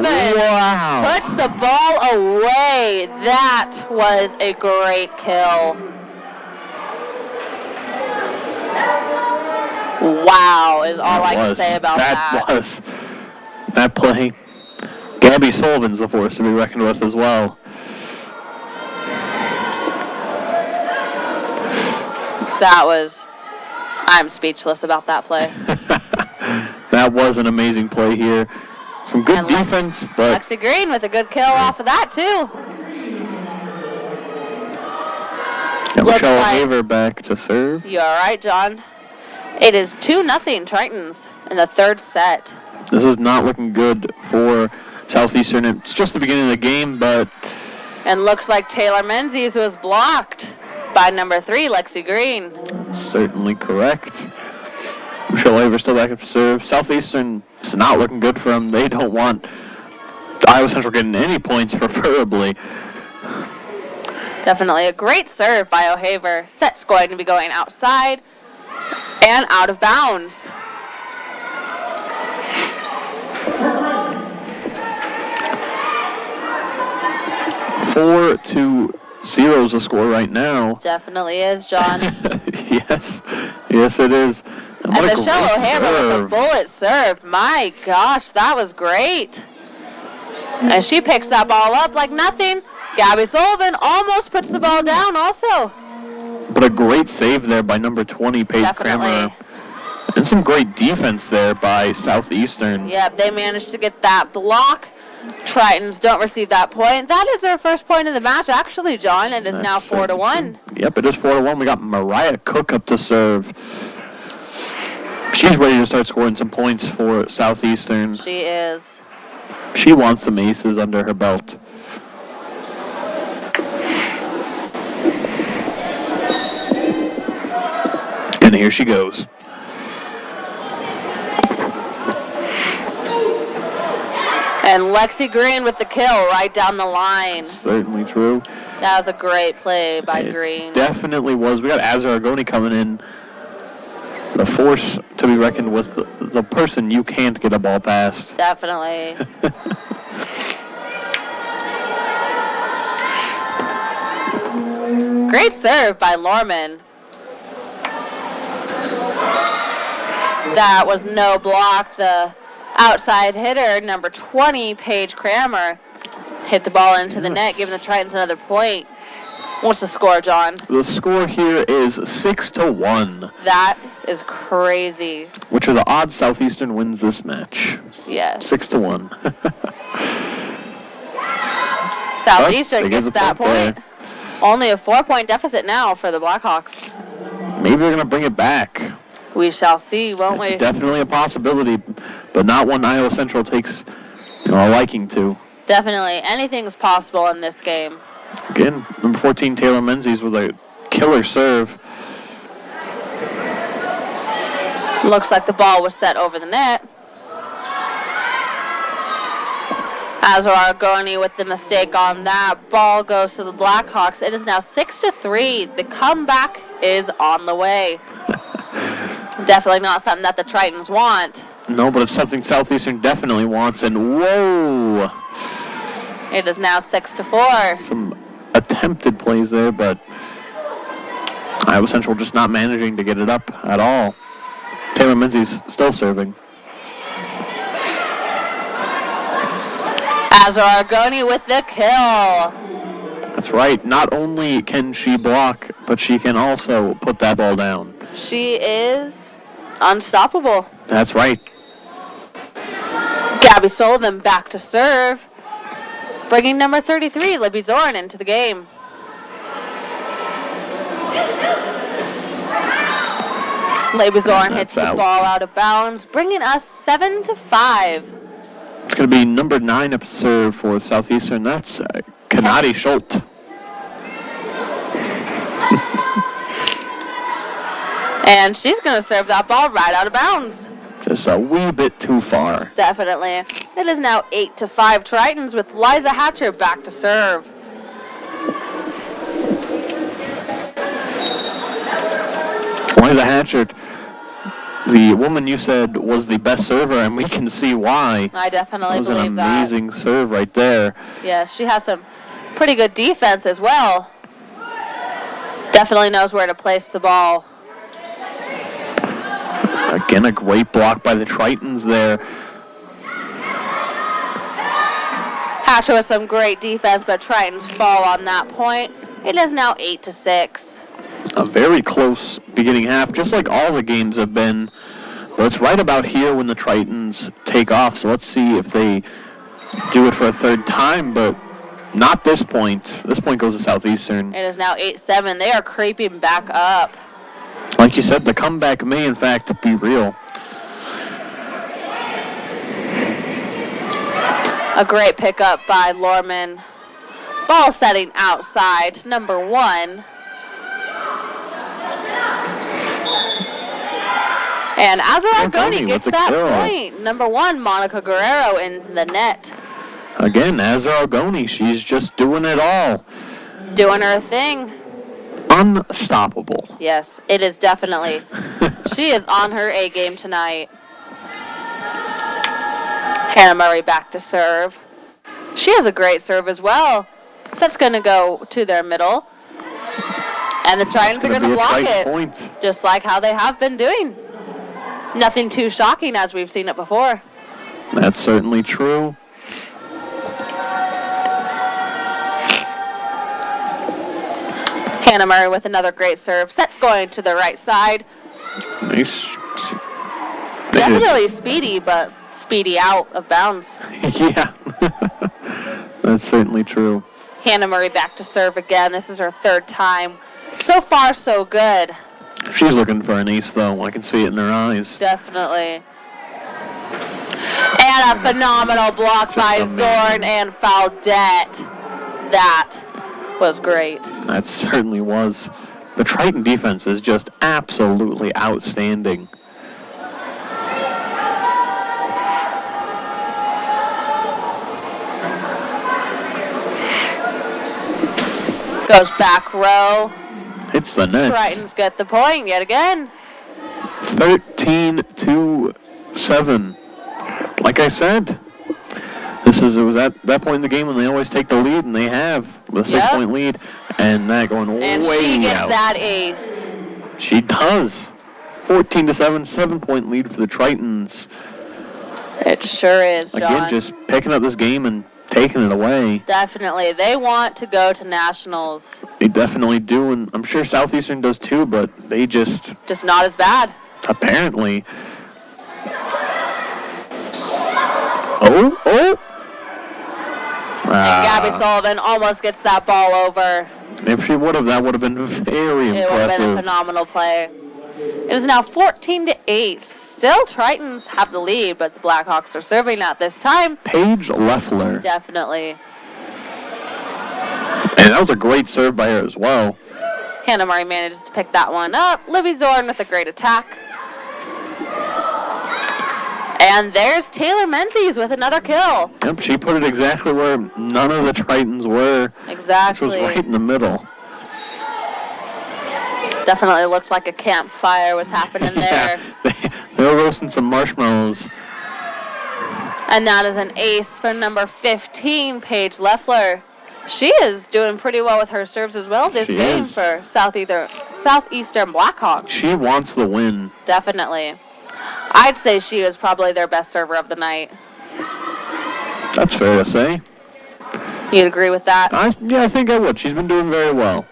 Speaker 2: Sullivan puts the ball away. That was a great kill. Wow is all I can say about that.
Speaker 1: That play. Gabby Sullivan's the force to be reckoned with as well.
Speaker 2: I'm speechless about that play.
Speaker 1: That was an amazing play here. Some good defense, but...
Speaker 2: Lexi Green with a good kill off of that, too.
Speaker 1: Got Michelle Haver back to serve.
Speaker 2: You all right, John? It is 2-0 Tritons in the third set.
Speaker 1: This is not looking good for Southeastern. It's just the beginning of the game, but...
Speaker 2: And looks like Taylor Menzies was blocked by number 3, Lexi Green.
Speaker 1: Certainly correct. Michelle Haver still back up to serve. Southeastern is not looking good for them. They don't want Iowa Central getting any points, preferably.
Speaker 2: Definitely a great serve by O'Haver. Set's going to be going outside and out of bounds.
Speaker 1: Four to 0 is the score right now.
Speaker 2: Definitely is, John.
Speaker 1: Yes, it is.
Speaker 2: And Michelle O'Haver with a bullet serve. My gosh, that was great. And she picks that ball up like nothing. Gabby Sullivan almost puts the ball down also.
Speaker 1: But a great save there by number 20, Paige Kramer. And some great defense there by Southeastern.
Speaker 2: Yep, they managed to get that block. Tritons don't receive that point. That is their first point of the match, actually, John. It is now 4-1.
Speaker 1: Yep, it is 4-1. We got Mariah Cook up to serve. She's ready to start scoring some points for Southeastern.
Speaker 2: She is.
Speaker 1: She wants some aces under her belt. And here she goes.
Speaker 2: And Lexi Green with the kill right down the line.
Speaker 1: Certainly true.
Speaker 2: That was a great play by Green.
Speaker 1: Definitely was. We got Azar Argoni coming in. The force to be reckoned with, the person you can't get a ball past.
Speaker 2: Definitely. Great serve by Lorman. That was no block. The outside hitter, number 20, Paige Kramer, hit the ball into the net, giving the Tritons another point. What's the score, John?
Speaker 1: The score here is 6-1.
Speaker 2: That is crazy.
Speaker 1: Which are the odds Southeastern wins this match.
Speaker 2: Yes.
Speaker 1: 6-1.
Speaker 2: Southeastern gets that point. There. Only a 4-point deficit now for the Blackhawks.
Speaker 1: Maybe they're going to bring it back.
Speaker 2: We shall see, won't we?
Speaker 1: Definitely a possibility, but not one Iowa Central takes a liking to.
Speaker 2: Definitely. Anything's possible in this game.
Speaker 1: Again, number 14, Taylor Menzies with a killer serve.
Speaker 2: Looks like the ball was set over the net. Azar Argoni with the mistake on that. Ball goes to the Blackhawks. It is now 6-3. The comeback is on the way. Definitely not something that the Tritons want.
Speaker 1: No, but it's something Southeastern definitely wants. And whoa!
Speaker 2: It is now 6-4.
Speaker 1: Some attempted plays there, but Iowa Central just not managing to get it up at all. Taylor Menzies still serving.
Speaker 2: Azar Argoni with the kill.
Speaker 1: That's right. Not only can she block, but she can also put that ball down.
Speaker 2: She is unstoppable.
Speaker 1: That's right.
Speaker 2: Gabby Sullivan back to serve, bringing number 33, Libby Zorn, into the game. Libby Zorn hits the ball out of bounds, bringing us 7-5.
Speaker 1: It's going to be number 9 up serve for Southeastern. That's Kanati Schultz.
Speaker 2: And she's going to serve that ball right out of bounds.
Speaker 1: Just a wee bit too far.
Speaker 2: Definitely. It is now 8-5 Tritons with Liza Hatcher back to serve.
Speaker 1: Liza Hatcher, the woman you said was the best server, and we can see why.
Speaker 2: I definitely believe that.
Speaker 1: That was an amazing serve right there.
Speaker 2: Yes, she has some pretty good defense as well. Definitely knows where to place the ball.
Speaker 1: Again, a great block by the Tritons there.
Speaker 2: Hatcher with some great defense, but Tritons fall on that point. It is now 8-6.
Speaker 1: A very close beginning half, just like all the games have been. But it's right about here when the Tritons take off, so let's see if they do it for a third time, but not this point. This point goes to Southeastern.
Speaker 2: It is now 8-7. They are creeping back up.
Speaker 1: Like you said, the comeback may, in fact, be real.
Speaker 2: A great pickup by Lorman. Ball setting outside, number 1. And Azar Argoni gets that point. Number 1, Monica Guerrero in the net.
Speaker 1: Again, Azar Argoni, she's just doing it all.
Speaker 2: Doing her thing.
Speaker 1: Unstoppable.
Speaker 2: Yes, it is definitely. She is on her A game tonight. Hannah Murray back to serve. She has a great serve as well. Set's going to go to their middle. And the Tritons are going to block it.
Speaker 1: Point.
Speaker 2: Just like how they have been doing. Nothing too shocking as we've seen it before.
Speaker 1: That's certainly true.
Speaker 2: Hannah Murray with another great serve. Set's going to the right side.
Speaker 1: Nice.
Speaker 2: Definitely speedy, but speedy out of bounds.
Speaker 1: Yeah. That's certainly true.
Speaker 2: Hannah Murray back to serve again. This is her 3rd time. So far, so good.
Speaker 1: She's looking for an ace, though. I can see it in her eyes.
Speaker 2: Definitely. And a phenomenal block by Zorn and Faldette. That was great.
Speaker 1: That certainly was. The Triton defense is just absolutely outstanding.
Speaker 2: Goes back row.
Speaker 1: Hits the net.
Speaker 2: Tritons get the point yet again.
Speaker 1: 13-7. Like I said, it was at that point in the game when they always take the lead, and they have with a 6-point lead, and that going
Speaker 2: and
Speaker 1: way out.
Speaker 2: And she gets that ace.
Speaker 1: She does. 14-7, 7-point lead for the Tritons.
Speaker 2: It sure is, John.
Speaker 1: Again, just picking up this game and taking it away.
Speaker 2: Definitely. They want to go to nationals.
Speaker 1: They definitely do, and I'm sure Southeastern does too, but they just
Speaker 2: not as bad.
Speaker 1: Apparently. Oh.
Speaker 2: And Gabby Sullivan almost gets that ball over.
Speaker 1: If she would have, that would have been very impressive.
Speaker 2: It would have been a phenomenal play. It is now 14-8. Still, Tritons have the lead, but the Blackhawks are serving at this time.
Speaker 1: Paige Leffler.
Speaker 2: Definitely.
Speaker 1: And that was a great serve by her as well.
Speaker 2: Hannah Murray manages to pick that one up. Libby Zorn with a great attack. And there's Taylor Menzies with another kill.
Speaker 1: Yep, she put it exactly where none of the Tritons were.
Speaker 2: Exactly.
Speaker 1: Which was right in the middle.
Speaker 2: Definitely looked like a campfire was happening there.
Speaker 1: Yeah, they were roasting some marshmallows.
Speaker 2: And that is an ace for number 15, Paige Leffler. She is doing pretty well with her serves as well this game for Southeastern Blackhawks.
Speaker 1: She wants the win.
Speaker 2: Definitely. I'd say she was probably their best server of the night.
Speaker 1: That's fair to say.
Speaker 2: You'd agree with that?
Speaker 1: Yeah, I think I would. She's been doing very well.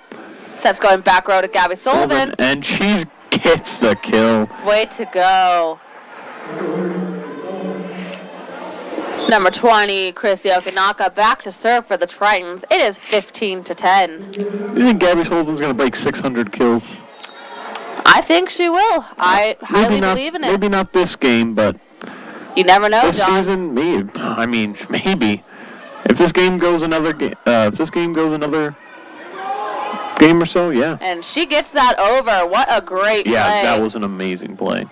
Speaker 2: Sets going back row to Gabby Sullivan.
Speaker 1: And she gets the kill.
Speaker 2: Way to go. Number 20, Chrissy Okanaka, back to serve for the Tritons. It is 15-10.
Speaker 1: You think Gabby Sullivan's going to break 600 kills?
Speaker 2: I think she will. I highly believe in it.
Speaker 1: Maybe not this game, but
Speaker 2: you never know,
Speaker 1: this
Speaker 2: John.
Speaker 1: season, maybe. If this game goes another game, game or so, yeah.
Speaker 2: And she gets that over. What a great play.
Speaker 1: Yeah, that was an amazing play.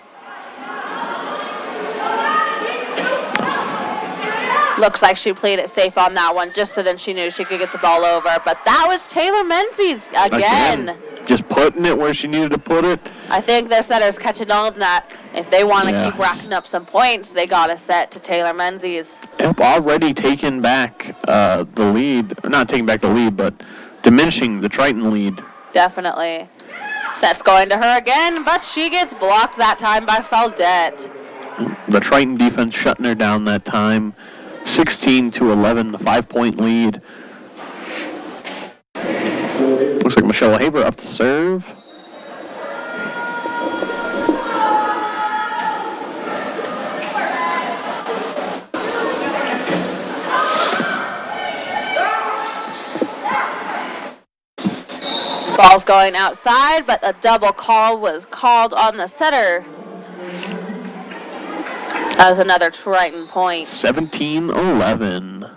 Speaker 2: Looks like she played it safe on that one, just so then she knew she could get the ball over. But that was Taylor Menzies again.
Speaker 1: Just putting it where she needed to put it.
Speaker 2: I think their setter's catching on that. If they want to keep racking up some points, they got to set to Taylor Menzies.
Speaker 1: Yep, already taking back the lead. Not taking back the lead, but diminishing the Triton lead.
Speaker 2: Definitely. Set's going to her again, but she gets blocked that time by Faldette.
Speaker 1: The Triton defense shutting her down that time. 16-11, the 5-point lead. Looks like Michelle Haber up to serve.
Speaker 2: Ball's going outside, but a double call was called on the setter. That was another Triton point.
Speaker 1: 17-11.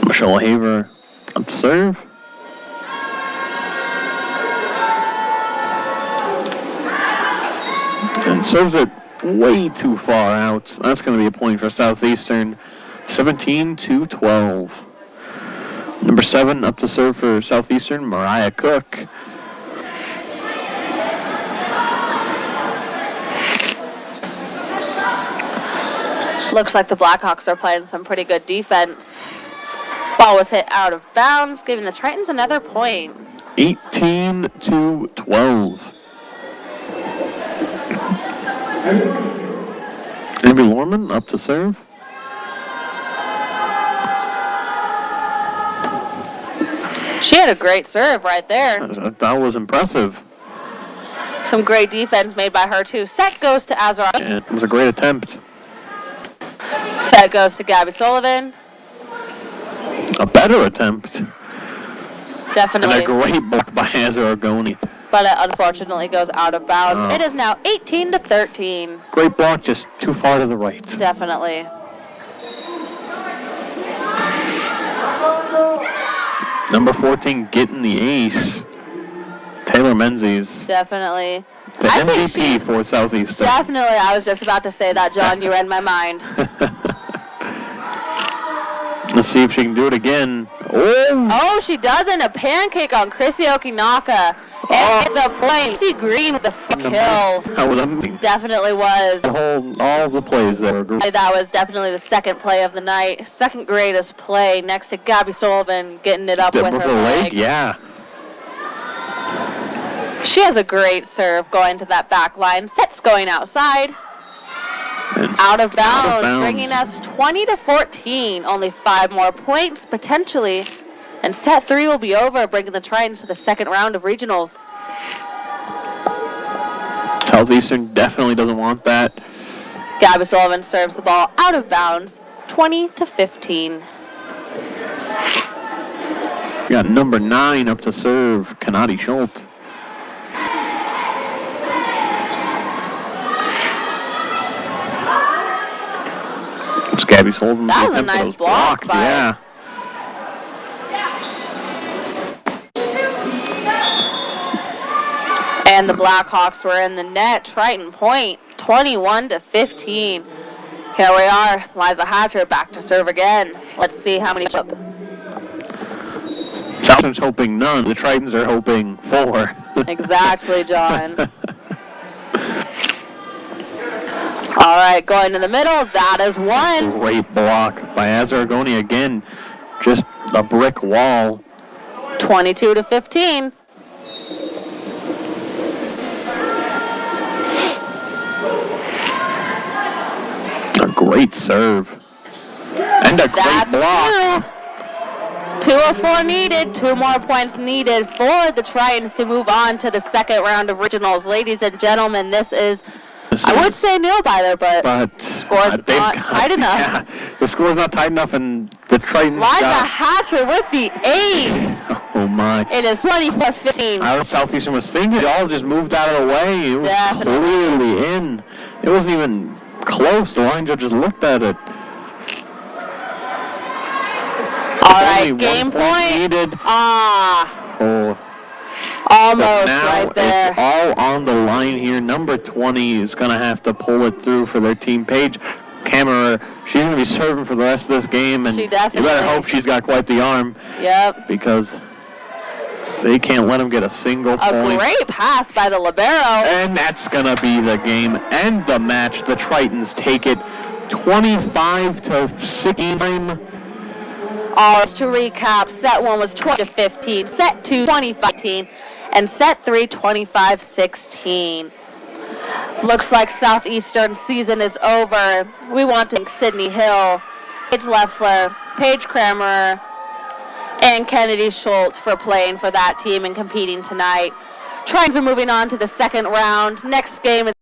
Speaker 1: Michelle Haver up to serve. And serves it way too far out. That's going to be a point for Southeastern. 17-12. Number 7 up to serve for Southeastern, Mariah Cook.
Speaker 2: Looks like the Blackhawks are playing some pretty good defense. Ball was hit out of bounds, giving the Tritons another point.
Speaker 1: 18-12. Amy Lorman up to serve.
Speaker 2: She had a great serve right there.
Speaker 1: That was impressive.
Speaker 2: Some great defense made by her, too. Set goes to Azar.
Speaker 1: And it was a great attempt.
Speaker 2: Set goes to Gabby Sullivan.
Speaker 1: A better attempt.
Speaker 2: Definitely.
Speaker 1: And a great block by Azar Argoni.
Speaker 2: But it unfortunately goes out of bounds. It is now 18-13.
Speaker 1: Great block, just too far to the right.
Speaker 2: Definitely.
Speaker 1: Number 14 getting the ace. Taylor Menzies.
Speaker 2: Definitely.
Speaker 1: The MVP for Southeastern.
Speaker 2: Definitely. I was just about to say that, John. You read my mind.
Speaker 1: Let's see if she can do it again.
Speaker 2: Oh, she doesn't. A pancake on Chrissy Okanaka. And the play. Nancy Green with the kill.
Speaker 1: That was amazing.
Speaker 2: Definitely was.
Speaker 1: All the plays there.
Speaker 2: That was definitely the second play of the night. Second greatest play next to Gabby Sullivan getting it up with her leg.
Speaker 1: Yeah.
Speaker 2: She has a great serve going to that back line. Set's going outside. Out of bounds, bringing us 20-14. Only 5 more points, potentially. And set 3 will be over, bringing the Tritons to the second round of regionals.
Speaker 1: Southeastern definitely doesn't want that.
Speaker 2: Gabby Sullivan serves the ball out of bounds, 20-15.
Speaker 1: We got number 9 up to serve, Kanati Schultz. It's Gabby Sullivan.
Speaker 2: That was a nice block by
Speaker 1: yeah.
Speaker 2: And the Blackhawks were in the net. Triton point, 21-15. Here we are. Liza Hatcher back to serve again. Let's see how many.
Speaker 1: Southeastern's hoping none. The Tritons are hoping 4.
Speaker 2: Exactly, John. All right, going to the middle. That is 1.
Speaker 1: Great block by Azaragoni again. Just a brick wall.
Speaker 2: 22-15.
Speaker 1: A great serve. And a great block.
Speaker 2: 2 of 4 needed. 2 more points needed for the Tritons to move on to the second round of regionals. Ladies and gentlemen, this is, I would say nail-biter, but score's not tight enough.
Speaker 1: Yeah, the score's not tight enough, and the Tritons
Speaker 2: Liza Hatcher with the ace.
Speaker 1: Oh, my.
Speaker 2: It is 24-15.
Speaker 1: Our Southeastern was thinking. It all just moved out of the way. It was clearly in. It wasn't even close. The line judge just looked at it.
Speaker 2: All right, game point.
Speaker 1: Needed.
Speaker 2: Almost
Speaker 1: now
Speaker 2: right there.
Speaker 1: It's all on the line here. Number 20 is going to have to pull it through for their team. Paige Kammerer, she's going to be serving for the rest of this game, and
Speaker 2: she definitely.
Speaker 1: You better hope she's got quite the arm.
Speaker 2: Yep.
Speaker 1: Because they can't let them get a single point.
Speaker 2: A great pass by the libero.
Speaker 1: And that's going to be the game and the match. The Tritons take it 25-16.
Speaker 2: Just to recap, set 1 was 20-15, set 2 20-15, and set 3 25-16. Looks like Southeastern season is over. We want to thank Sydney Hill, Paige Leffler, Paige Kramer, and Kennedy Schultz for playing for that team and competing tonight. Tritons are moving on to the second round. Next game is